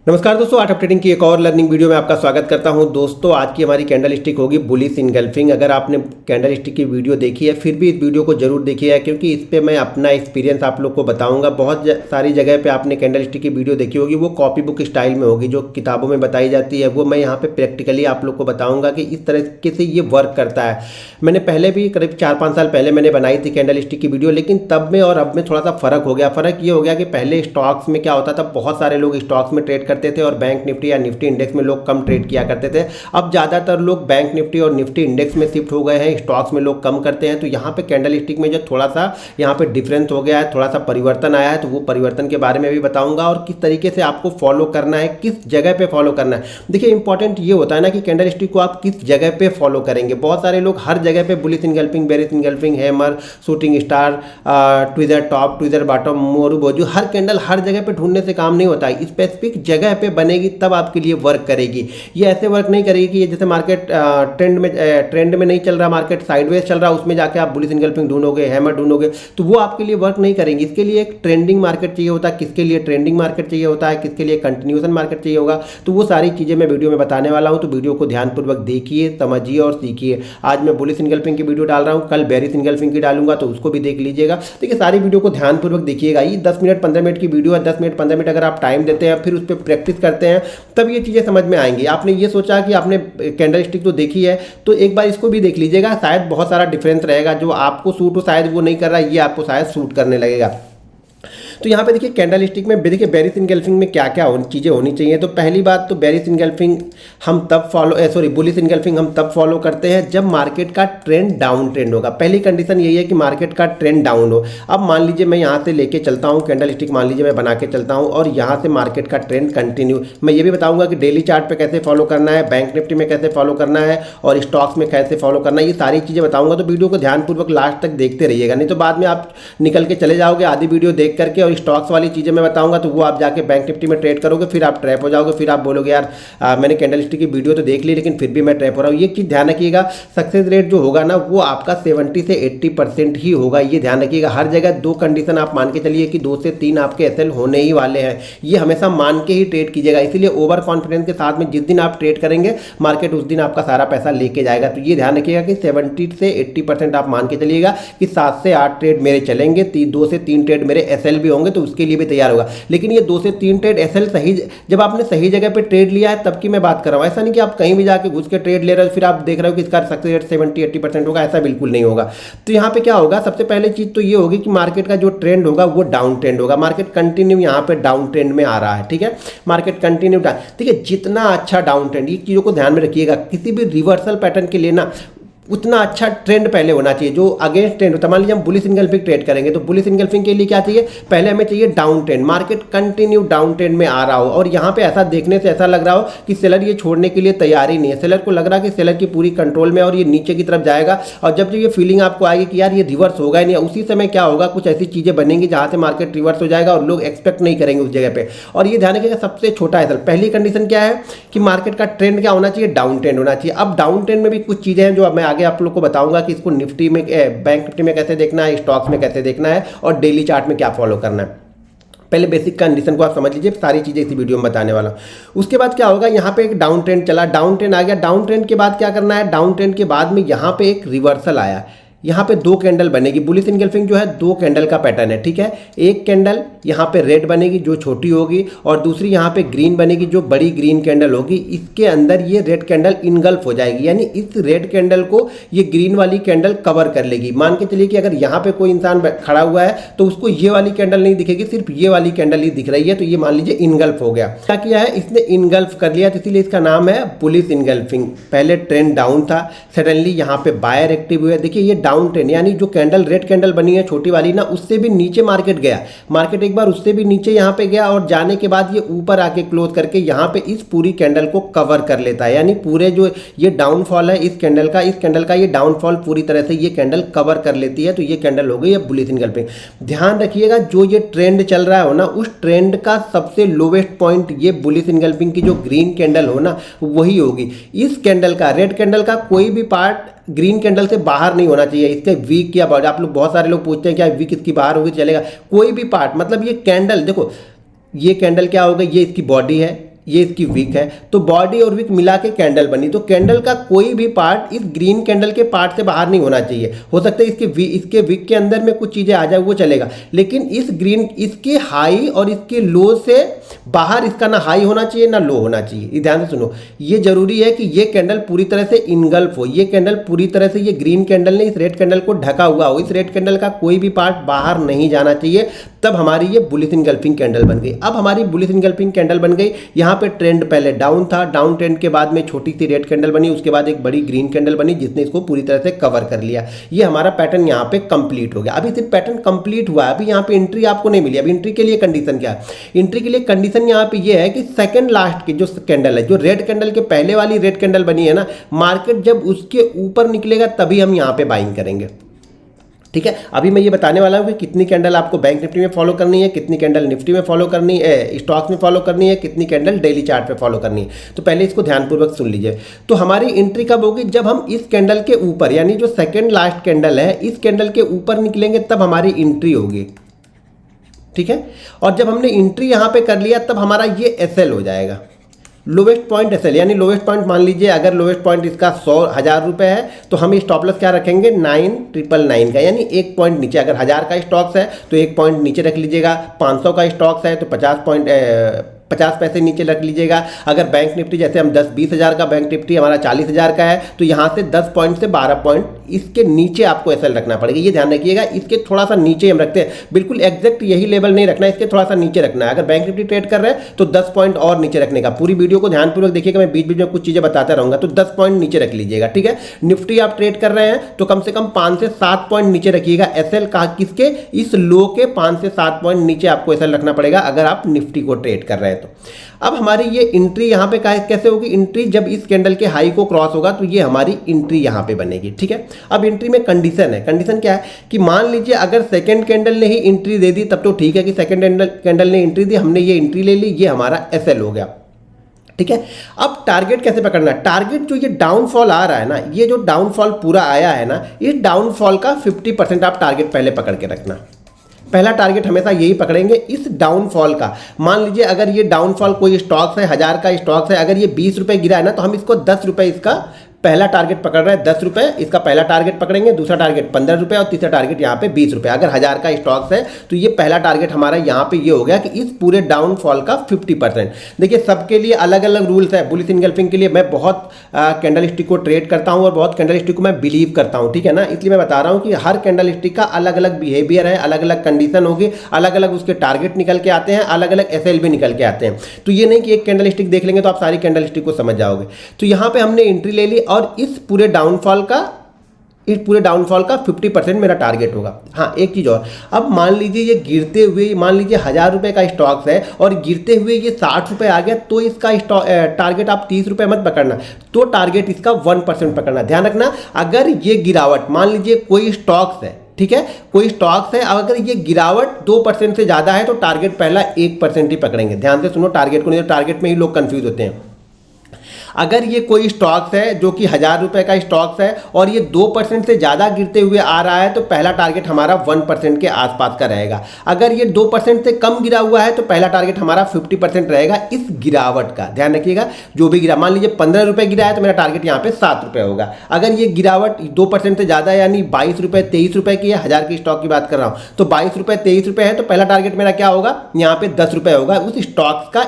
नमस्कार दोस्तों, art of trading की एक और लर्निंग वीडियो में आपका स्वागत करता हूं। दोस्तों, आज की हमारी कैंडल स्टिक होगी बुलिश इनगल्फिंग। अगर आपने कैंडल स्टिक की वीडियो देखी है फिर भी इस वीडियो को जरूर देखिए, क्योंकि इस पे मैं अपना एक्सपीरियंस आप लोग को बताऊंगा। बहुत सारी जगह पे आपने कैंडल स्टिक की वीडियो देखी होगी, वो कॉपी बुक स्टाइल में होगी, जो किताबों में बताई जाती है वो मैं यहाँ पर प्रैक्टिकली आप लोग को बताऊँगा कि इस तरीके से ये वर्क करता है। मैंने पहले भी करीब 4-5 साल पहले मैंने बनाई थी कैंडल स्टिक की वीडियो, लेकिन तब में और अब में थोड़ा सा फ़र्क हो गया। फ़र्क ये हो गया कि पहले स्टॉक्स में क्या होता था, बहुत सारे लोग स्टॉक्स में ट्रेड करते थे और बैंक निफ्टी या निफ्टी इंडेक्स में लोग कम ट्रेड किया करते थे। अब ज़्यादातर लोग बैंक निफ्टी और निफ्टी इंडेक्स में शिफ्ट हो गए हैं, स्टॉक्स में लोग कम करते हैं। तो यहाँ पे कैंडल स्टिक में जो थोड़ा सा यहाँ पे डिफरेंस हो गया है, थोड़ा सा परिवर्तन आया है, तो वो परिवर्तन के बारे में भी बताऊंगा और किस तरीके से आपको फॉलो करना है, किस जगह पे फॉलो करना है। देखिए, इंपॉर्टेंट ये होता है ना कि कैंडल स्टिक को आप किस जगह पे फॉलो करेंगे। बहुत सारे लोग हर जगह पे bullish engulfing, bearish engulfing, hammer, shooting star, tweezer top, tweezer bottom, Moru बोजू, हर कैंडल हर जगह पे ढूंढने से काम नहीं होता है। स्पेसिफिक जगह पे बनेगी तब आपके लिए वर्क करेगी। ये ऐसे वर्क नहीं करेगी कि ये जैसे मार्केट ट्रेंड में नहीं चल रहा, मार्केट साइडवेज चल रहा, उसमें जाके आप बुलिश इनगल्फिंग ढूंढोगे, हैमर ढूंढोगे, तो वो आपके लिए वर्क नहीं करेंगे। इसके लिए एक ट्रेंडिंग मार्केट चाहिए होता है। किसके लिए ट्रेंडिंग मार्केट चाहिए होता है, किसके लिए कंटिन्यूएशन मार्केट चाहिए होगा, तो वो सारी चीज़ें मैं वीडियो में बताने वाला हूँ। तो वीडियो को ध्यानपूर्वक देखिए, समझिए और सीखिए। आज मैं बुलिश इनगल्फिंग की वीडियो डाल रहा हूँ, कल बेरिश इनगल्फिंग की डालूंगा, तो उसको भी देख लीजिएगा। देखिए, सारी वीडियो को ध्यानपूर्वक देखिएगा। ये 10 मिनट 15 मिनट की वीडियो है। 10 मिनट 15 मिनट अगर आप टाइम देते हैं, फिर उस पर प्रैक्टिस करते हैं, तब ये चीज़ें समझ में आएंगी। आपने ये सोचा कि आपने कैंडल स्टिक तो देखी है, तो एक बार इसको भी देख लीजिएगा। शायद बहुत सारा डिफरेंस रहेगा, जो आपको सूट हो शायद वो नहीं कर रहा है, ये आपको शायद सूट करने लगेगा। तो यहाँ पे देखिए, कैंडल स्टिक में देखिए बेरिश इनगल्फिंग में क्या क्या चीज़ें होनी चाहिए। तो पहली बात तो बेरिश इनगल्फिंग हम तब बुलिश इनगल्फिंग हम तब फॉलो करते हैं जब मार्केट का ट्रेंड डाउन ट्रेंड होगा। पहली कंडीशन यही है कि मार्केट का ट्रेंड डाउन हो। अब मान लीजिए मैं यहाँ से लेके चलता हूँ कैंडल स्टिक, मान लीजिए मैं बना के चलता हूँ और यहाँ से मार्केट का ट्रेंड कंटिन्यू। मैं ये भी बताऊँगा कि डेली चार्ट पर कैसे फॉलो करना है, बैंक निफ्टी में कैसे फॉलो करना है और स्टॉक्स में कैसे फॉलो करना है, ये सारी चीज़ें बताऊँगा। तो वीडियो को ध्यानपूर्वक लास्ट तक देखते रहिएगा, नहीं तो बाद में आप निकल के चले जाओगे आधी वीडियो देख करके, और स्टॉक्स वाली चीज़ें मैं बताऊंगा तो वो आप जाके बैंक निफ्टी में ट्रेड करोगे, फिर आप ट्रैप हो जाओगे। फिर आप बोलोगे यार मैंने कैंडल स्टिक की वीडियो तो देख ली लेकिन फिर भी मैं ट्रैप हो रहा हूँ। ये चीज़ ध्यान रखिएगा, सक्सेस रेट जो होगा ना वो आपका 70 से 80% ही होगा। ये ध्यान रखिएगा। हर जगह 2 कंडीशन आप मान के चलिए कि 2 से 3 आपके एसएल होने ही वाले हैं। ये हमेशा मान के ही ट्रेड कीजिएगा। इसीलिए ओवर कॉन्फिडेंस के साथ में जिस दिन आप ट्रेड करेंगे, मार्केट उस दिन आपका सारा पैसा लेके जाएगा। तो ये ध्यान रखिएगा कि 70 से 80% आप मान के चलिएगा कि 7 से 8 ट्रेड मेरे चलेंगे, 2 से 3 ट्रेड मेरे एसएल भी होंगे, तो उसके लिए भी तैयार होगा। लेकिन ये 2 से 3 ट्रेड एसएल सही, जब आपने सही जगह पे ट्रेड लिया है तब की मैं बात कर रहा हूँ। ऐसा नहीं कि आप कहीं भी जाके घुस के ट्रेड ले रहे हो फिर आप देख रहे हो कि इसका सक्सेस रेट 70-80% होगा, ऐसा बिल्कुल नहीं होगा। तो यहाँ पे क्या होगा, सबसे पहले चीज़ तो ये होगी कि मार्केट का जो ट्रेंड होगा वो डाउन ट्रेंड होगा। मार्केट कंटिन्यू यहाँ पे डाउन ट्रेंड में आ रहा है, ठीक है, मार्केट कंटिन्यू डाउन। ठीक है, जितना अच्छा डाउन ट्रेंड, ये चीज़ों को ध्यान में रखिएगा। किसी भी रिवर्सल पैटर्न के लिए ना उतना अच्छा ट्रेंड पहले होना चाहिए जो अगेंस्ट ट्रेंड होता है। मान लीजिए हम बुलिश इनगल्फिंग ट्रेड करेंगे, तो बुलिश इनगल्फिंग के लिए क्या चाहिए, पहले हमें चाहिए down trend, market continue down trend में आ रहा हो और यहाँ पे ऐसा देखने से ऐसा लग रहा हो कि सेलर ये छोड़ने के लिए तैयार ही नहीं है। सेलर को लग रहा है कि सेलर की पूरी कंट्रोल में और ये नीचे की तरफ जाएगा। और जब ये फीलिंग आपको आएगी कि यार ये रिवर्स होगा ही नहीं, उसी समय क्या होगा, कुछ ऐसी चीज़ें बनेंगी जहाँ से मार्केट रिवर्स हो जाएगा और लोग एक्सपेक्ट नहीं करेंगे उस जगह पर। और ये ध्यान रखिएगा, सबसे छोटा एसएल। पहली कंडीशन क्या है कि मार्केट का ट्रेंड क्या होना चाहिए, डाउन ट्रेंड होना चाहिए। अब डाउन ट्रेंड में भी कुछ चीज़ें हैं जो अब मैं आगे आप लोग को बताऊंगा कि इसको निफ्टी में, बैंक निफ्टी में कैसे देखना है, स्टॉक्स में कैसे देखना है और डेली चार्ट में क्या फॉलो करना है। पहले बेसिक कंडीशन को आप समझ लीजिए, सारी चीज़ें इसी वीडियो में बताने वाला हूँ। उसके बाद क्या होगा, यहाँ पे एक डाउन ट्रेंड चला, डाउन ट्रेंड आ गया। डाउन ट्रेंड के बाद क्या करना है, डाउन ट्रेंड के बाद में यहाँ पे एक रिवर्सल आया, यहाँ पे 2 कैंडल बनेगी। बुलिश इनगल्फिंग जो है 2 कैंडल का पैटर्न है, ठीक है। एक कैंडल यहाँ पे रेड बनेगी जो छोटी होगी और दूसरी यहाँ पे ग्रीन बनेगी जो बड़ी ग्रीन कैंडल होगी। इसके अंदर ये रेड कैंडल इनगल्फ हो जाएगी, यानी इस रेड कैंडल को ये ग्रीन वाली कैंडल कवर कर लेगी। मान के चलिए कि अगर यहाँ पे कोई इंसान खड़ा हुआ है तो उसको ये वाली कैंडल नहीं दिखेगी, सिर्फ ये वाली कैंडल ही दिख रही है, तो ये मान लीजिए इनगल्फ हो गया। क्या किया है इसने, इनगल्फ कर लिया, तो इसीलिए इसका नाम है बुलिश इनगल्फिंग। पहले ट्रेंड डाउन था, सडनली यहाँ पे बायर एक्टिव हुए। देखिए ये डाउन ट्रेंड, यानी जो कैंडल रेड कैंडल बनी है छोटी वाली ना, उससे भी नीचे मार्केट गया। मार्केट एक बार उससे भी नीचे यहाँ पे गया और जाने के बाद ये ऊपर आके क्लोज करके यहाँ पे इस पूरी कैंडल को कवर कर लेता है। यानी पूरे जो ये डाउनफॉल है इस कैंडल का ये डाउनफॉल पूरी तरह से ये कैंडल कवर कर लेती है। तो ये कैंडल हो गई है बुलिश इनगल्फिंग। ध्यान रखिएगा, जो ये ट्रेंड चल रहा हो ना, उस ट्रेंड का सबसे लोवेस्ट पॉइंट ये बुलिश इनगल्फिंग की जो ग्रीन कैंडल हो ना वही होगी। इस कैंडल का, रेड कैंडल का कोई भी पार्ट ग्रीन कैंडल से बाहर नहीं होना चाहिए। इसके वीक या बॉडी, आप लोग बहुत सारे लोग पूछते हैं क्या वीक इसकी बाहर होगी चलेगा, कोई भी पार्ट, मतलब ये कैंडल देखो, ये कैंडल क्या होगा, ये इसकी बॉडी है, ये इसकी विक है, तो बॉडी और विक मिला के कैंडल बनी। तो कैंडल का कोई भी पार्ट इस ग्रीन कैंडल के पार्ट से बाहर नहीं होना चाहिए। हो सकता है इसके विक के अंदर में कुछ चीज़ें आ जाए, वो चलेगा, लेकिन इसके हाई और इसके लो से बाहर इसका ना हाई होना चाहिए ना लो होना चाहिए। ये ध्यान से सुनो, ये जरूरी है कि ये कैंडल पूरी तरह से इनगल्फ हो, ये कैंडल पूरी तरह से, ये ग्रीन कैंडल ने इस रेड कैंडल को ढका हुआ हो, इस रेड कैंडल का कोई भी पार्ट बाहर नहीं जाना चाहिए, तब हमारी ये बुलिश इनगल्फिंग कैंडल बन गई। अब हमारी बुलिश इनगल्फिंग कैंडल बन गई, यहाँ पे ट्रेंड पहले डाउन था, डाउन ट्रेंड के बाद में छोटी सी रेड कैंडल बनी, उसके बाद एक बड़ी ग्रीन कैंडल बनी जिसने इसको पूरी तरह से कवर कर लिया। ये हमारा पैटर्न यहाँ पे कंप्लीट हो गया। अभी सिर्फ पैटर्न कंप्लीट हुआ है, अभी यहाँ पे एंट्री आपको नहीं मिली। अभी एंट्री के लिए कंडीशन क्या है? एंट्री के लिए कंडीशन यहाँ पे ये है कि सेकंड लास्ट की जो कैंडल है, जो रेड कैंडल के पहले वाली रेड कैंडल बनी है ना, मार्केट जब उसके ऊपर निकलेगा तभी हम यहाँ पे बाइंग करेंगे। ठीक है, अभी मैं ये बताने वाला हूँ कि कितनी कैंडल आपको बैंक निफ्टी में फॉलो करनी है, कितनी कैंडल निफ्टी में फॉलो करनी है, स्टॉक्स में फॉलो करनी है, कितनी कैंडल डेली चार्ट पे फॉलो करनी है। तो पहले इसको ध्यानपूर्वक सुन लीजिए। तो हमारी एंट्री कब होगी? जब हम इस कैंडल के ऊपर, यानी जो सेकेंड लास्ट कैंडल है, इस कैंडल के ऊपर निकलेंगे तब हमारी एंट्री होगी। ठीक है, और जब हमने एंट्री यहाँ पे कर लिया तब हमारा ये एसएल हो जाएगा, लोवेस्ट पॉइंट एसएल। यानी लोवेस्ट पॉइंट मान लीजिए अगर लोवेस्ट पॉइंट इसका 100,000 रुपये है तो हम स्टॉप लॉस क्या रखेंगे? 9,999 का, यानी एक पॉइंट नीचे। अगर 1000 का स्टॉक्स है तो एक पॉइंट नीचे रख लीजिएगा, 500 का स्टॉक्स है तो 50 पैसे नीचे रख लीजिएगा। अगर बैंक निफ्टी जैसे हम 10-20 हज़ार का बैंक निफ्टी हमारा 40,000 का है तो यहाँ से 10 पॉइंट से 12 पॉइंट इसके नीचे आपको एसएल रखना पड़ेगा। ये ध्यान रखिएगा, इसके थोड़ा सा नीचे हम रखते हैं, बिल्कुल एग्जैक्ट यही लेवल नहीं रखना है, इसके थोड़ा सा नीचे रखना है। अगर बैंक निफ्टी ट्रेड कर रहे हैं तो 10 पॉइंट और नीचे रखने का। पूरी वीडियो को ध्यानपूर्वक देखिएगा, मैं बीच बीच में कुछ चीज़ें बताता रहूँगा, तो 10 पॉइंट नीचे रख लीजिएगा। ठीक है, निफ्टी आप ट्रेड कर रहे हैं तो कम से कम 5 से 7 पॉइंट नीचे रखिएगा एसएल का। किसके? इस लो के 5 से 7 पॉइंट नीचे आपको एसएल रखना पड़ेगा अगर आप निफ्टी को ट्रेड कर रहे हैं तो। अब हमारी ये एंट्री यहाँ पे कैसे होगी? एंट्री जब इस कैंडल के हाई को क्रॉस होगा तो ये हमारी एंट्री यहाँ पे बनेगी। ठीक है, अब एंट्री में कंडीशन है। कंडीशन क्या है कि मान लीजिए अगर सेकंड कैंडल ने ही एंट्री दे दी तब तो ठीक है कि सेकंड कैंडल ने एंट्री दी, हमने ये एंट्री ले ली, ये हमारा एसएल हो गया। ठीक है, अब टारगेट कैसे पकड़ना है? टारगेट जो ये डाउनफॉल आ रहा है ना, ये जो डाउनफॉल पूरा आया है ना, इस डाउनफॉल का 50% आप टारगेट पहले पकड़ के रखना। पहला टारगेट हमेशा यही पकड़ेंगे, इस डाउनफॉल का। मान लीजिए अगर ये डाउनफॉल कोई स्टॉक्स है, 1000 का स्टॉक्स है, अगर ये 20 रुपये गिरा है ना तो हम इसको 10 रुपये इसका पहला टारगेट पकड़ रहे हैं, 10 रुपये इसका पहला टारगेट पकड़ेंगे, दूसरा टारगेट 15 रुपये और तीसरा टारगेट यहाँ पे 20 रुपये। अगर 1000 का स्टॉक्स है तो ये पहला टारगेट हमारा यहाँ पे ये हो गया कि इस पूरे डाउनफॉल का 50%। देखिए सबके लिए अलग अलग रूल्स है। बुलिश इनगल्फिंग के लिए मैं बहुत कैंडल स्टिक को ट्रेड करता हूँ और बहुत कैंडल स्टिक को मैं बिलीव करता हूँ। ठीक है ना, इसलिए मैं बता रहा हूँ कि हर कैंडल स्टिक का अलग अलग बिहेवियर है, अलग अलग कंडीशन होगी, अलग अलग उसके टारगेट निकल के आते हैं, अलग अलग एसएल भी निकल के आते हैं। तो ये नहीं कि एक कैंडल स्टिक देख लेंगे तो आप सारी कैंडल स्टिक को समझ जाओगे। तो यहाँ पे हमने एंट्री ले ली और इस पूरे डाउनफॉल का 50% मेरा टारगेट होगा। हाँ, एक चीज और, अब मान लीजिए ये गिरते हुए, मान लीजिए 1000 रुपये का स्टॉक्स है और गिरते हुए ये 60 रुपये आ गया तो इसका टारगेट आप 30 रुपये मत पकड़ना, तो टारगेट इसका 1% पकड़ना। ध्यान रखना, अगर ये गिरावट, मान लीजिए कोई स्टॉक्स है, ठीक है, कोई स्टॉक्स है, अगर ये गिरावट 2% से ज्यादा है तो टारगेट पहला 1% ही पकड़ेंगे। ध्यान से सुनो टारगेट को, नहीं तो टारगेट में ही लोग कंफ्यूज होते हैं। अगर ये कोई स्टॉक्स है जो कि 1000 रुपये का स्टॉक्स है और ये 2% से ज़्यादा गिरते हुए आ रहा है तो पहला टारगेट हमारा 1% के आसपास का रहेगा। अगर ये 2% से कम गिरा हुआ है तो पहला टारगेट हमारा 50% रहेगा इस गिरावट का। ध्यान रखिएगा, जो भी गिरा, मान लीजिए 15 रुपये गिरा है तो मेरा टारगेट यहाँ पे 7 रुपये होगा। अगर ये गिरावट 2% से ज़्यादा यानी 22 रुपये 23 रुपये की है, 1000 की स्टॉक की बात कर रहा हूँ, तो 22 रुपये 23 रुपये है तो पहला टारगेट मेरा क्या होगा? यहाँ पे 10 रुपये होगा उस स्टॉक्स का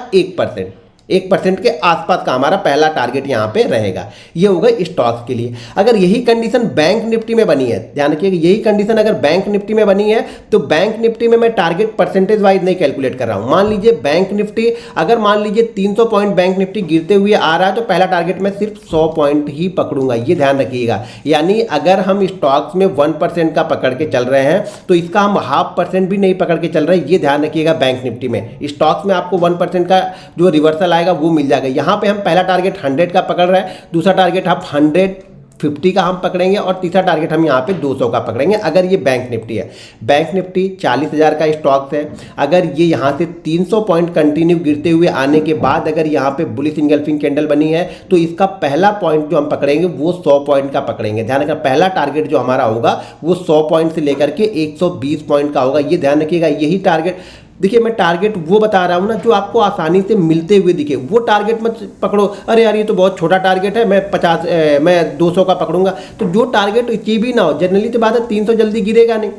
1% के आसपास का हमारा पहला टारगेट यहाँ पे रहेगा। ये होगा स्टॉक्स के लिए। अगर यही कंडीशन बैंक निफ्टी में बनी है, ध्यान रखिएगा, यही कंडीशन अगर बैंक निफ्टी में बनी है तो बैंक निफ्टी में मैं टारगेट परसेंटेज वाइज नहीं कैलकुलेट कर रहा हूँ। मान लीजिए बैंक निफ्टी, अगर मान लीजिए 300 पॉइंट बैंक निफ्टी गिरते हुए आ रहा है तो पहला टारगेट मैं सिर्फ 100 पॉइंट ही पकड़ूंगा। ये ध्यान रखिएगा, यानी अगर हम स्टॉक्स में 1% का पकड़ के चल रहे हैं तो इसका हम 0.5% भी नहीं पकड़ के चल रहे हैं। ये ध्यान रखिएगा, बैंक निफ्टी में स्टॉक्स में आपको 1% का जो रिवर्सल आएगा वो मिल जाएगा। यहां पे हम पहला टारगेट 100 का पकड़ रहे हैं, दूसरा टारगेट आप 150 का हम पकड़ेंगे और तीसरा टारगेट हम यहाँ पे 200 का पकड़ेंगे। अगर ये बैंक निफ्टी है, बैंक निफ्टी 40,000 का स्टॉक्स है, अगर ये यहाँ से 300 पॉइंट कंटिन्यू गिरते हुए आने के बाद अगर यहाँ पे बुलिश इंगल्फिंग कैंडल बनी है तो इसका पहला पॉइंट जो हम पकड़ेंगे वो 100 पॉइंट का पकड़ेंगे। ध्यान रखना, पहला टारगेट जो हमारा होगा वो 100 पॉइंट से लेकर के 120 पॉइंट का होगा। ये ध्यान रखिएगा, यही टारगेट देखिए मैं टारगेट वो बता रहा हूँ ना जो आपको आसानी से मिलते हुए दिखे, वो टारगेट मत पकड़ो, अरे यार ये तो बहुत छोटा टारगेट है, मैं 200 का पकड़ूंगा। तो जो टारगेट अचीव ही ना हो, जनरली तो बात है 300 जल्दी गिरेगा नहीं,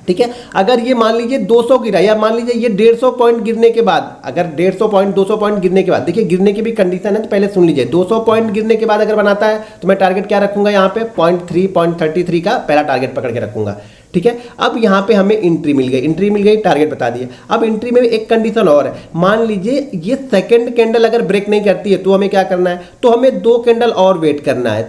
ठीक है। अगर ये मान लीजिए 200 गिरा, या मान लीजिए ये 150 पॉइंट गिरने के बाद, अगर 150 पॉइंट 200 पॉइंट गिरने के बाद, देखिए गिरने की भी कंडीशन है तो पहले सुन लीजिए, 200 पॉइंट गिरने के बाद अगर बनाता है तो मैं टारगेट क्या रखूंगा यहाँ पे 0.33 का पहला टारगेट पकड़ के रखूंगा, ठीक है। अब यहाँ पे हमें एंट्री मिल गई, टारगेट बता दिए। अब एंट्री में एक कंडीशन और है, मान लीजिए ये सेकंड कैंडल अगर ब्रेक नहीं करती है तो हमें क्या करना है, तो हमें 2 कैंडल और वेट करना है,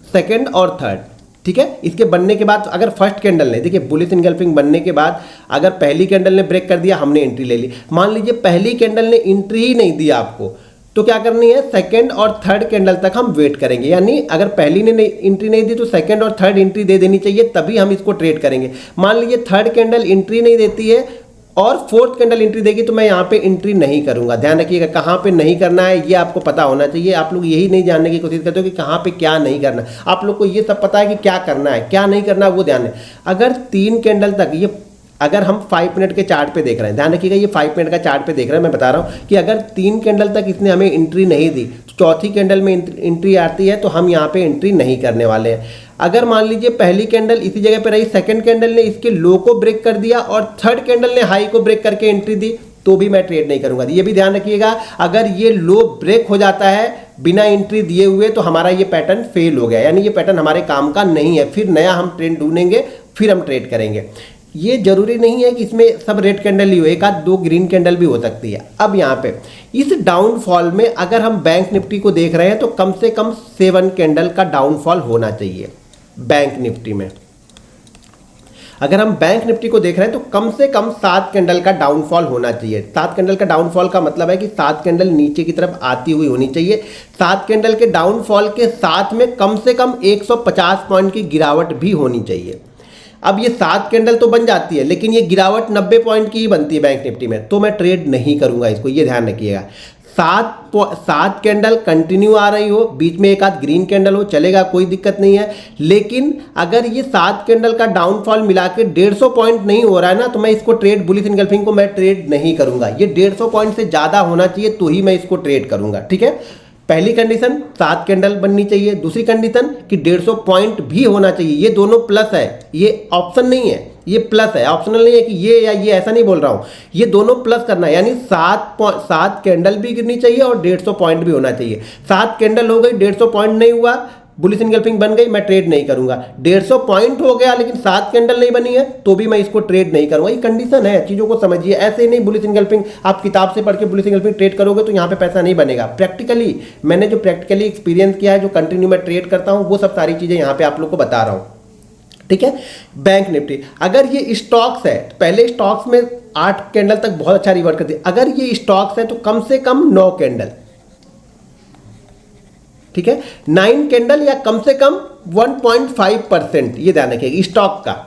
सेकंड और थर्ड, ठीक है। इसके बनने के बाद अगर फर्स्ट कैंडल ने, देखिए बुलिश इनगल्फिंग बनने के बाद अगर पहली कैंडल ने ब्रेक कर दिया, हमने एंट्री ले ली। मान लीजिए पहली कैंडल ने एंट्री ही नहीं दिया आपको, तो क्या करनी है, सेकंड और थर्ड कैंडल तक हम वेट करेंगे, यानी अगर पहली ने एंट्री नहीं दी तो सेकंड और थर्ड एंट्री दे देनी चाहिए, तभी हम इसको ट्रेड करेंगे। मान लीजिए थर्ड कैंडल एंट्री नहीं देती है और फोर्थ कैंडल एंट्री देगी, तो मैं यहाँ पे एंट्री नहीं करूंगा। ध्यान रखिएगा कहाँ पे नहीं करना है ये आपको पता होना चाहिए। आप लोग यही नहीं जानने की कोशिश करते हो कि कहाँ पे क्या नहीं करना, आप लोग को ये सब पता है कि क्या करना है क्या नहीं करना है, वो ध्यान है। अगर 3 कैंडल तक ये, अगर हम 5 मिनट के चार्ट पे देख रहे हैं, ध्यान रखिएगा ये 5 मिनट का चार्ट पे देख रहे हैं, मैं बता रहा हूँ कि अगर 3 कैंडल तक इसने हमें एंट्री नहीं दी, तो चौथी कैंडल में एंट्री आती है तो हम यहाँ पे एंट्री नहीं करने वाले हैं। अगर मान लीजिए पहली कैंडल इसी जगह पे रही, सेकंड कैंडल ने इसके लो को ब्रेक कर दिया और थर्ड कैंडल ने हाई को ब्रेक करके एंट्री दी, तो भी मैं ट्रेड नहीं करूंगा। ये भी ध्यान रखिएगा, अगर ये लो ब्रेक हो जाता है बिना एंट्री दिए हुए तो हमारा ये पैटर्न फेल हो गया, यानी ये पैटर्न हमारे काम का नहीं है, फिर नया हम ट्रेंड ढूंढेंगे, फिर हम ट्रेड करेंगे। ये जरूरी नहीं है कि इसमें सब रेड कैंडल ही हो, एक आध 2 ग्रीन कैंडल भी हो सकती है। अब यहाँ पे इस डाउनफॉल में अगर हम बैंक निफ्टी को देख रहे हैं तो कम से कम 7 कैंडल का डाउनफॉल होना चाहिए बैंक निफ्टी में। अगर हम बैंक निफ्टी को देख रहे हैं तो कम से कम 7 कैंडल का डाउनफॉल होना चाहिए। 7 कैंडल का डाउनफॉल का मतलब है कि 7 कैंडल नीचे की तरफ आती हुई होनी चाहिए। 7 कैंडल के डाउनफॉल के साथ में कम से कम 150 पॉइंट की गिरावट भी होनी चाहिए। अब ये 7 कैंडल तो बन जाती है, लेकिन ये गिरावट 90 पॉइंट की ही बनती है बैंक निफ्टी में, तो मैं ट्रेड नहीं करूंगा इसको, ये ध्यान रखिएगा। 7 कैंडल कंटिन्यू आ रही हो, बीच में एक आध ग्रीन कैंडल हो, चलेगा, कोई दिक्कत नहीं है। लेकिन अगर ये 7 कैंडल का डाउनफॉल मिला के 150 पॉइंट नहीं हो रहा है ना, तो मैं इसको ट्रेड, बुलिश इनगल्फिंग को मैं ट्रेड नहीं करूंगा। ये 150 पॉइंट से ज्यादा होना चाहिए तो ही मैं इसको ट्रेड करूंगा, ठीक है। पहली कंडीशन 7 कैंडल बननी चाहिए, दूसरी कंडीशन कि 150 पॉइंट भी होना चाहिए। ये दोनों प्लस है, ये ऑप्शन नहीं है, ये प्लस है, ऑप्शनल नहीं है कि ये या ये, ऐसा नहीं बोल रहा हूं, ये दोनों प्लस करना है, यानी 7 कैंडल भी गिरनी चाहिए और 150 पॉइंट भी होना चाहिए। 7 कैंडल हो गई, 150 पॉइंट नहीं हुआ, बुलिश इनगल्फिंग बन गई, मैं ट्रेड नहीं करूंगा। 150 पॉइंट हो गया लेकिन 7 कैंडल नहीं बनी है तो भी मैं इसको ट्रेड नहीं करूंगा। ये कंडीशन है, चीजों को समझिए। ऐसे ही नहीं बुलिश इनगल्फिंग आप किताब से पढ़ के बुलिश इनगल्फिंग ट्रेड करोगे तो यहाँ पे पैसा नहीं बनेगा। प्रैक्टिकली मैंने जो प्रैक्टिकली एक्सपीरियंस किया है, जो कंटिन्यू मैं ट्रेड करता हूँ, वो सब सारी चीजें यहाँ पे आप लोग को बता रहा हूँ, ठीक है। बैंक निफ्टी अगर ये स्टॉक्स है, पहले स्टॉक्स में 8 कैंडल तक बहुत अच्छा रिवर्ट करती है। अगर ये स्टॉक्स है तो कम से कम 9 कैंडल, ठीक है, 9 कैंडल या कम से कम 1.5%, ये ध्यान रखिएगा स्टॉक का।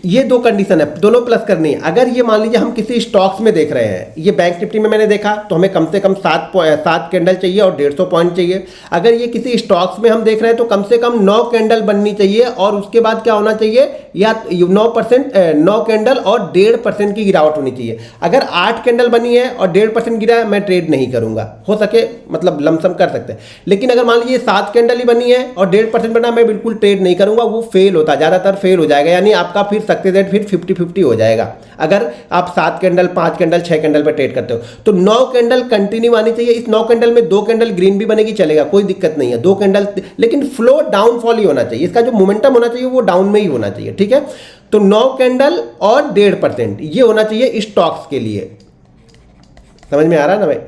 ये 2 कंडीशन है, दोनों प्लस करनी है। अगर ये मान लीजिए हम किसी स्टॉक्स में देख रहे हैं, ये बैंक निफ्टी में मैंने देखा तो हमें कम से कम 7 कैंडल चाहिए और 150 पॉइंट चाहिए। अगर ये किसी स्टॉक्स में हम देख रहे हैं तो कम से कम 9 कैंडल बननी चाहिए और उसके बाद क्या होना चाहिए, या 9 कैंडल और 1.5% की गिरावट होनी चाहिए। अगर 8 कैंडल बनी है और 1.5% गिरा है, मैं ट्रेड नहीं करूंगा। हो सके मतलब लमसम कर सकते हैं, लेकिन अगर मान लीजिए 7 कैंडल ही बनी है और 1.5% बना, मैं बिल्कुल ट्रेड नहीं करूंगा, वो फेल होता, ज्यादातर फेल हो जाएगा, यानी आपका फिर सक्सेस रेट फिर 50-50 हो जाएगा। अगर आप 7 कैंडल, 5 कैंडल, 6 कैंडल पे ट्रेड करते हो तो 9 कैंडल कंटिन्यू आनी चाहिए। इस 9 कैंडल में 2 कैंडल ग्रीन भी बनेगी, चलेगा, कोई दिक्कत नहीं है। 2 कैंडल, लेकिन फ्लो डाउनफॉल ही होना चाहिए, इसका जो मोमेंटम होना चाहिए वो डाउन में ही होना चाहिए, ठीक है। तो 9 कैंडल और 1.5% ये होना चाहिए स्टॉक्स के लिए। समझ में आ रहा है ना भाई,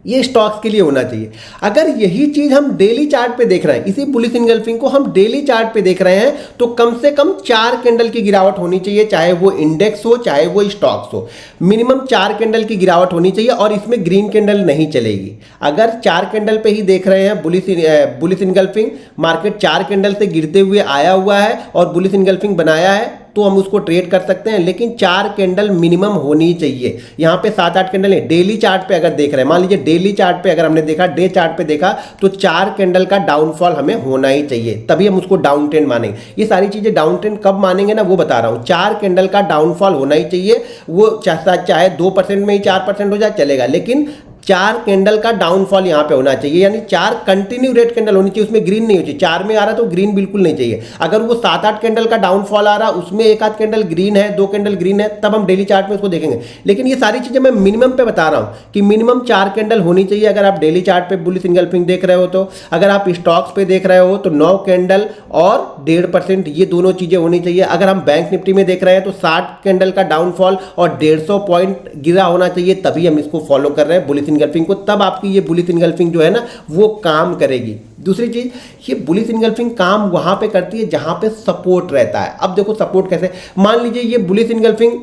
ये स्टॉक्स के लिए होना चाहिए। अगर यही चीज हम डेली चार्ट पे देख रहे हैं, इसी बुलिश इनगल्फिंग को हम डेली चार्ट पे देख रहे हैं, तो कम से कम 4 कैंडल की गिरावट होनी चाहिए, चाहे वो इंडेक्स हो चाहे वो स्टॉक्स हो। मिनिमम 4 कैंडल की गिरावट होनी चाहिए और इसमें ग्रीन कैंडल नहीं चलेगी। अगर 4 कैंडल पे ही देख रहे हैं बुलिश इनगल्फिंग, मार्केट 4 कैंडल से गिरते हुए आया हुआ है और बुलिश इनगल्फिंग बनाया है, तो हम उसको ट्रेड कर सकते हैं, लेकिन 4 कैंडल मिनिमम होनी चाहिए। यहाँ पे 7-8 कैंडल है। डेली चार्ट पे अगर देख रहे हैं, मान लीजिए डेली चार्ट पे अगर हमने देखा, डे चार्ट पे देखा, तो 4 कैंडल का डाउनफॉल हमें होना ही चाहिए, तभी हम उसको डाउन ट्रेंड मानेंगे। ये सारी चीजें डाउन ट्रेंड कब मानेंगे ना, वो बता रहा हूं। 4 कैंडल का डाउनफॉल होना ही चाहिए। वो चाहे 2% में ही 4% हो जाए चलेगा, लेकिन 4 कैंडल का डाउनफॉल यहां पे होना चाहिए, यानी 4 कंटिन्यू रेड कैंडल होनी चाहिए, उसमें ग्रीन नहीं होनी चाहिए। 4 में आ रहा तो ग्रीन बिल्कुल नहीं चाहिए। अगर वो 7-8 कैंडल का डाउनफॉल आ रहा, उसमें 1-8 कैंडल ग्रीन है, 2 कैंडल ग्रीन है, तब हम डेली चार्ट में उसको देखेंगे। लेकिन ये सारी चीजें मैं मिनिमम पे बता रहा हूं कि मिनिमम 4 कैंडल होनी चाहिए। अगर आप डेली चार्ट पे बुलिश इंगल्फिंग देख रहे हो तो, अगर आप स्टॉक्स पे देख रहे हो तो 9 कैंडल और 1.5%, ये दोनों चीजें होनी चाहिए। अगर हम बैंक निफ्टी में देख रहे हैं तो 60 कैंडल का डाउनफॉल और 150 पॉइंट गिरा होना चाहिए, तभी हम इसको फॉलो कर रहे हैं बुलिश इंगल्फिंग को। तब आपकी ये बुलिश इंगल्फिंग जो है ना वो काम करेगी। दूसरी चीज, ये बुलिश इंगल्फिंग काम वहां पे करती है जहां पे सपोर्ट रहता है। अब देखो सपोर्ट कैसे, मान लीजिए ये बुलिश इंगल्फिंग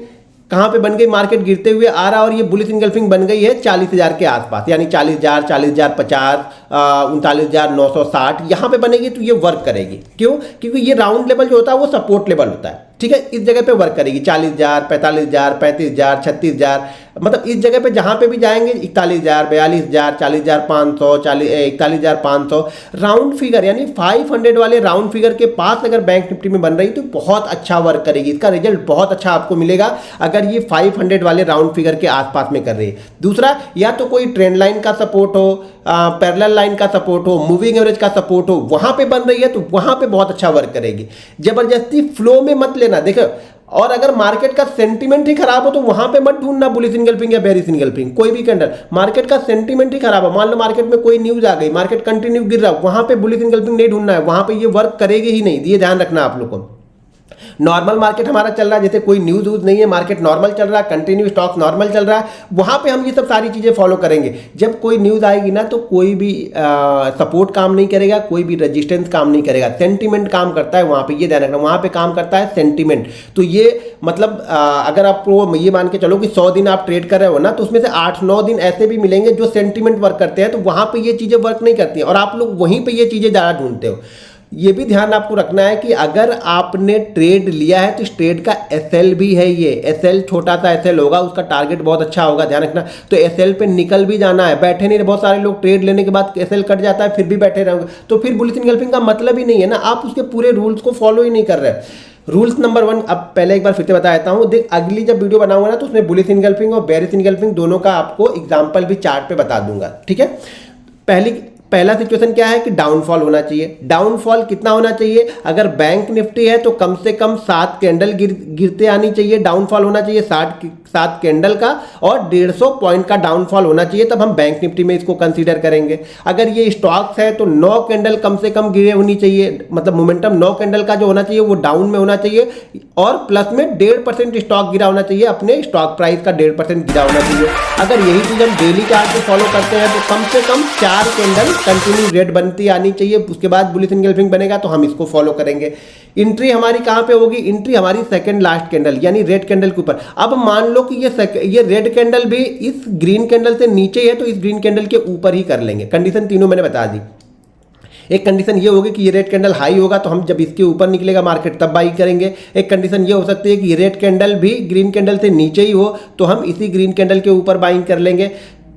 कहां पे बन गई, मार्केट गिरते हुए आ रहा और ये बुलिश इंगल्फिंग बन गई है 40,000 के आसपास, यानी 40,000, 40,050, 39,960 यहां पे बनेगी तो ये वर्क करेगी। क्यों? क्योंकि ये राउंड लेवल जो होता है वो सपोर्ट लेवल होता है, ठीक है। इस जगह पे वर्क करेगी 40,000, 45,000, 35,000, 36,000, मतलब इस जगह पे जहां पे भी जाएंगे 41,000, 42,000, 40,500, 41,500 राउंड फिगर, यानी 500 वाले राउंड फिगर के पास अगर बैंक निफ्टी में बन रही तो बहुत अच्छा वर्क करेगी। इसका रिजल्ट बहुत अच्छा आपको मिलेगा अगर ये 500 वाले राउंड फिगर के आसपास में कर रही है। दूसरा, या तो कोई ट्रेंड लाइन का सपोर्ट हो, पैरेलल लाइन का सपोर्ट हो, मूविंग एवरेज का सपोर्ट हो, वहां पे बन रही है तो वहां पे बहुत अच्छा वर्क करेगी। जबरदस्ती फ्लो में मत लेना, देखो। और अगर मार्केट का सेंटीमेंट ही खराब हो तो वहां पे मत ढूंढना बुलिश इंगल्फिंग या बेरिश इंगल्फिंग, कोई भी कैंडल। मार्केट का सेंटीमेंट ही खराब हो, मान लो मार्केट में कोई न्यूज आ गई, मार्केट कंटिन्यू गिर रहा, वहां पे बुलिश इंगल्फिंग नहीं ढूंढना है, वहां पे ये वर्क करेगी ही नहीं, ये ध्यान रखना आप लोग को। नॉर्मल मार्केट हमारा चल रहा है, जैसे कोई न्यूज वूज नहीं है, मार्केट नॉर्मल चल रहा है, कंटिन्यू स्टॉक नॉर्मल चल रहा है, वहां पे हम ये सब सारी चीजें फॉलो करेंगे। जब कोई न्यूज आएगी ना तो कोई भी सपोर्ट काम नहीं करेगा, कोई भी रेजिस्टेंस काम नहीं करेगा, सेंटीमेंट काम करता है वहां पे, ये ध्यान रखना, वहां पे काम करता है सेंटीमेंट। तो ये मतलब अगर आपको ये मान के चलो कि 100 दिन आप ट्रेड कर रहे हो ना, तो उसमें से 8-9 दिन ऐसे भी मिलेंगे जो सेंटीमेंट वर्क करते हैं, तो वहां पे ये चीजें वर्क नहीं करती हैं और आप लोग वहीं पे ये चीजें ज्यादा ढूंढते हो। ये भी ध्यान आपको रखना है कि अगर आपने ट्रेड लिया है तो इस ट्रेड का एसएल भी है, ये एसएल छोटा सा एसएल होगा, उसका टारगेट बहुत अच्छा होगा, ध्यान रखना। तो एसएल पे निकल भी जाना है, बैठे नहीं। बहुत सारे लोग ट्रेड लेने के बाद एसएल कट जाता है फिर भी बैठे रहोगे, तो फिर बुलिश इंगल्फिंग का मतलब ही नहीं है ना, आप उसके पूरे रूल्स को फॉलो ही नहीं कर रहे। रूल्स नंबर 1, अब पहले एक बार फिर से बता देता हूं, देख अगली जब वीडियो बनाऊंगा ना तो उसमें बुलिश इंगल्फिंग और बेरिश इंगल्फिंग दोनों का आपको एग्जाम्पल भी चार्ट पे बता दूंगा, ठीक है। पहला सिचुएशन क्या है कि डाउनफॉल होना चाहिए। डाउनफॉल कितना होना चाहिए? अगर बैंक निफ्टी है तो कम से कम 7 कैंडल गिरते आनी चाहिए, डाउनफॉल होना चाहिए 7 कैंडल का, और 150 पॉइंट का डाउनफॉल होना चाहिए, तब हम बैंक निफ्टी में इसको कंसीडर करेंगे। अगर ये स्टॉक्स है तो 9 कैंडल कम से कम गिरे होनी चाहिए, मतलब मोमेंटम 9 कैंडल का जो होना चाहिए वो डाउन में होना चाहिए, और प्लस में 1.5% स्टॉक गिरा होना चाहिए, अपने स्टॉक प्राइस का 1.5% गिरा होना चाहिए। अगर यही चीज हम डेली चार्ट में फॉलो करते हैं तो कम से कम 4 कैंडल कंटिन्यू रेड बनती आनी चाहिए, उसके बाद बुलिश इंगल्फिंग बनेगा तो हम इसको फॉलो करेंगे। एंट्री हमारी कहां पे होगी? एंट्री हमारी सेकंड लास्ट कैंडल यानी रेड कैंडल के ऊपर। अब मान लो कि ये रेड कैंडल भी इस ग्रीन कैंडल से नीचे है तो इस ग्रीन कैंडल के ऊपर ही कर लेंगे। कंडीशन तीनों मैंने बता दी। एक कंडीशन ये होगी कि ये रेड कैंडल हाई होगा तो हम जब इसके ऊपर निकलेगा मार्केट तब बाई करेंगे। एक कंडीशन ये हो सकती है कि ये रेड कैंडल भी ग्रीन कैंडल से नीचे ही हो तो हम इसी ग्रीन कैंडल के ऊपर बाइंग कर लेंगे।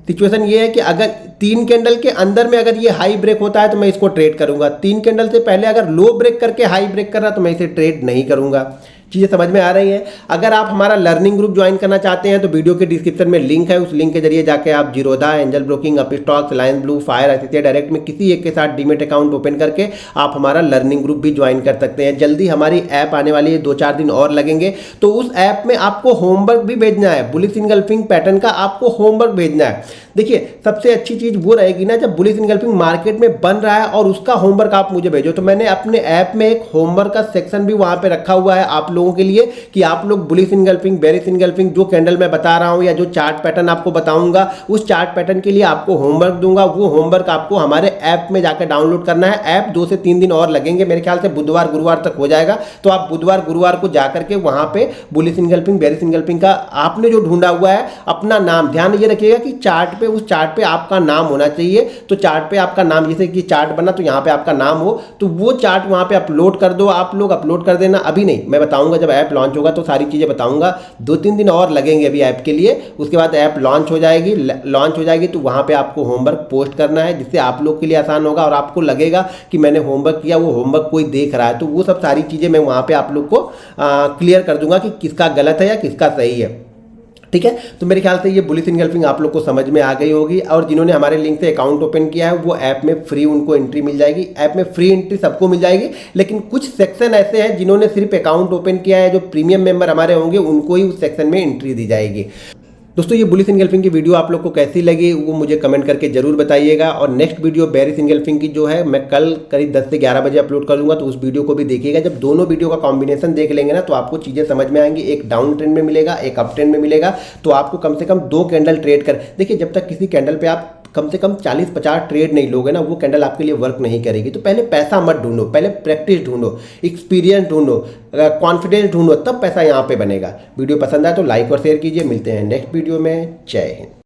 सिचुएशन ये है कि अगर 3 कैंडल के अंदर में अगर ये हाई ब्रेक होता है तो मैं इसको ट्रेड करूंगा। 3 कैंडल से पहले अगर लो ब्रेक करके हाई ब्रेक कर रहा तो मैं इसे ट्रेड नहीं करूंगा। चीज़ें समझ में आ रही हैं? अगर आप हमारा लर्निंग ग्रुप ज्वाइन करना चाहते हैं तो वीडियो के डिस्क्रिप्शन में लिंक है, उस लिंक के जरिए जाके आप Zerodha, angel broking, Upstox, Lions blue, fire, ICICI direct में किसी एक के साथ डीमेट अकाउंट ओपन करके आप हमारा लर्निंग ग्रुप भी ज्वाइन कर सकते हैं। जल्दी हमारी ऐप आने वाली है, 2-4 दिन और लगेंगे, तो उस ऐप में आपको होमवर्क भी भेजना है। बुलिश इंगल्फिंग पैटर्न का आपको होमवर्क भेजना है। देखिए सबसे अच्छी चीज़ वो रहेगी ना जब बुलिश इंगल्फिंग मार्केट में बन रहा है और उसका होमवर्क आप मुझे भेजो। तो मैंने अपने ऐप में एक होमवर्क का सेक्शन भी वहाँ पे रखा हुआ है आप लोगों के लिए कि आप लोग बुलिश इंगल्फिंग, बेरिश इंगल्फिंग जो कैंडल मैं बता रहा हूँ या जो चार्ट पैटर्न आपको बताऊंगा उस चार्ट पैटर्न के लिए आपको होमवर्क दूंगा। वो होमवर्क आपको हमारे ऐप में जाकर डाउनलोड करना है। ऐप 2 से 3 दिन और लगेंगे, मेरे ख्याल से बुधवार गुरुवार तक हो जाएगा। तो आप बुधवार गुरुवार को जाकर के वहाँ पे बुलिश इंगल्फिंग, बेरिश इंगल्फिंग का आपने जो ढूंढा हुआ है अपना नाम, ध्यान ये रखिएगा कि चार्ट पे, उस चार्ट पे आपका नाम होना चाहिए। तो चार्ट पे आपका नाम, जैसे कि चार्ट बना तो यहाँ पे आपका नाम हो, तो वो चार्ट वहाँ पे अपलोड कर दो। आप लोग अपलोड कर देना, अभी नहीं, मैं बताऊंगा बताऊंगा, जब ऐप लॉन्च होगा तो सारी चीज़ें बताऊंगा। 2-3 दिन और लगेंगे अभी ऐप के लिए, उसके बाद ऐप लॉन्च हो जाएगी तो वहाँ पे आपको होमवर्क पोस्ट करना है, जिससे आप लोग के लिए आसान होगा और आपको लगेगा कि मैंने होमवर्क किया, वो होमवर्क कोई देख रहा है। तो वो सब सारी चीज़ें मैं वहाँ पे आप लोग को क्लियर कर दूंगा कि किसका गलत है या किसका सही है। ठीक है, तो मेरे ख्याल से ये बुलिश इनगल्फिंग आप लोग को समझ में आ गई होगी। और जिन्होंने हमारे लिंक से अकाउंट ओपन किया है वो ऐप में फ्री उनको एंट्री मिल जाएगी। ऐप में फ्री एंट्री सबको मिल जाएगी, लेकिन कुछ सेक्शन ऐसे हैं जिन्होंने सिर्फ अकाउंट ओपन किया है, जो प्रीमियम मेंबर हमारे होंगे उनको ही उस सेक्शन में एंट्री दी जाएगी। दोस्तों, ये बुलिश इनगल्फिंग की वीडियो आप लोग को कैसी लगी वो मुझे कमेंट करके जरूर बताइएगा। और नेक्स्ट वीडियो बेरिश इनगल्फिंग की जो है मैं कल करीब 10 से 11 बजे अपलोड करूंगा, तो उस वीडियो को भी देखिएगा। जब दोनों वीडियो का कॉम्बिनेशन देख लेंगे ना तो आपको चीज़ें समझ में आएंगी। एक डाउन ट्रेंड में मिलेगा, एक अप ट्रेंड में मिलेगा, तो आपको कम से कम 2 कैंडल ट्रेड कर देखिए। जब तक किसी कैंडल पे आप कम से कम 40-50 ट्रेड नहीं लोगे ना, वो कैंडल आपके लिए वर्क नहीं करेगी। तो पहले पैसा मत ढूंढो, पहले प्रैक्टिस ढूंढो, एक्सपीरियंस ढूंढो, कॉन्फिडेंस ढूंढो, तब पैसा यहाँ पे बनेगा। वीडियो पसंद आए तो लाइक और शेयर कीजिए। मिलते हैं नेक्स्ट वीडियो में। जय हिंद।